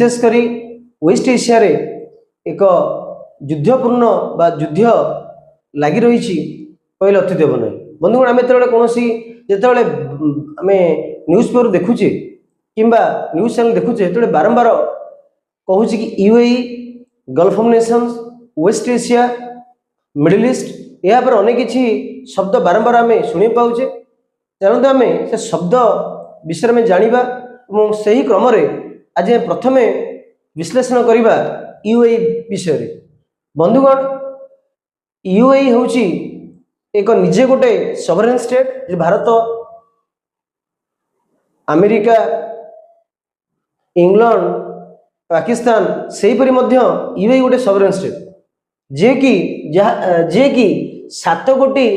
विशेषकर waste Asia रे एक युद्धपूर्ण बा युद्ध लगी रही कहले अत्युत हेब ना। बंधुगण आम जो कौन जो आम न्यूज पेपर देखुचे कि न्यूज चैनल देखुचे जो बारंबार कहूँ कि UAE gulf of nations west Asia middle east या पर अनेक किसी शब्द बारंबार आम शुणी पाचे। चलते आम से शब्द विषय में जाना और से ही क्रम आज प्रथमे विश्लेषण करवा यूएई विषय। बंधुगण यूएई हूँ एक निजे गोटे sovereign state Bharat America England Pakistan से यूएई गोटे सॉवरेन स्टेट जे कि 7 गोटी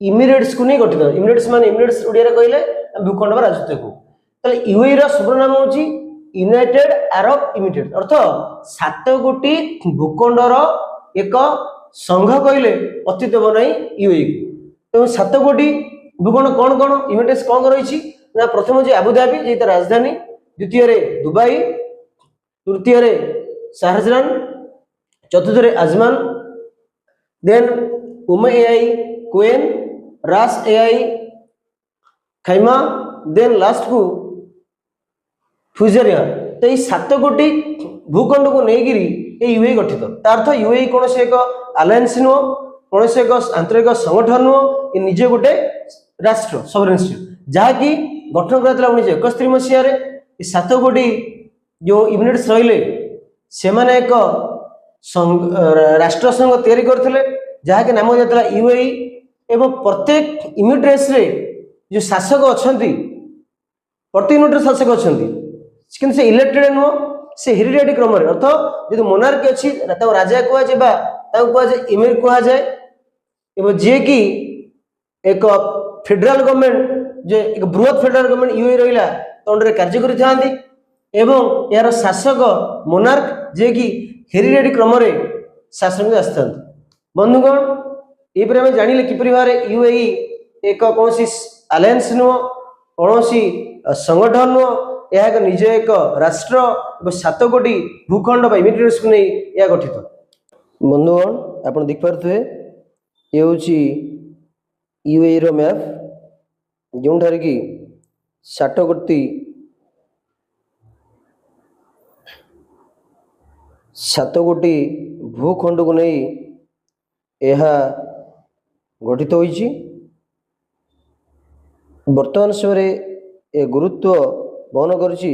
इमिरेट्स को नहीं गठित। इमिरेट्स मान इमिरेट्स ओडिया कहले भूखंड राजत्व को यूएई पूर्ण नाम हूँ यूनाइटेड अरब इमिरेट अर्थ 7 गोटी भूखंडर एक संघ कहले अत्युत हेब ना यूएई को। तेज 7 गोटी भूखंड कौन कौन इमिरेट्स कौन रही ना प्रथम हूँ आबुधाबी जी राजधानी, द्वितीय दुबई, तृतीय शाहजहां, चतुर्थ आजमान, देन एआई क्वेन, रास एआई खैमा, देन लास्ट को फ्यूजरिया। तो ये 7 गोटी भूखंड को लेकर यूएई गठित। अर्थ यूएई कौन से एक अलायंस नुह कौन से एक आंतरिक संगठन नुह ये निजे गोटे राष्ट्र सॉवरेन स्टेट जहाँकि गठन कर 1971 मसीह 7 गोटी जो यूनिट्स रहिले से एक राष्ट्र संघ तैयारी करते जहाँकि नाम दिया यूएई एवं प्रत्येक यूनिट्रेस रे जो शासक अच्छा प्रत्येक यूनिट शासक अच्छा कि से इलेक्टेड नुह से हेरिडेटरी क्रम अर्थ जो मोनार्की अच्छी राजा कहुए इमिर कहुए जी कि एक फेडरल गवर्नमेंट जो एक बृहत फेडरल गवर्नमेंट यूएई रहा अंडर कार्य करते यार शासक मोनार्क जे कि हेरिडेटरी क्रम शासन आसता। बंधुगण ये जानिले किपरि भाव यूएई एक कौन सी अलायंस नुह कौन सी संगठन नुह यह एक निज एक राष्ट्र 7 गोटी भूखंड इमिरेट्स को नहीं यह गठित। बंधुगण आप देखिपे ये हूँ यूएई रो मैप जो कि 7 गोटी 7 गोटी भूखंड को नहीं यह गठित होइछि। वर्तमान समय ए गुरुत्व बहन करुछि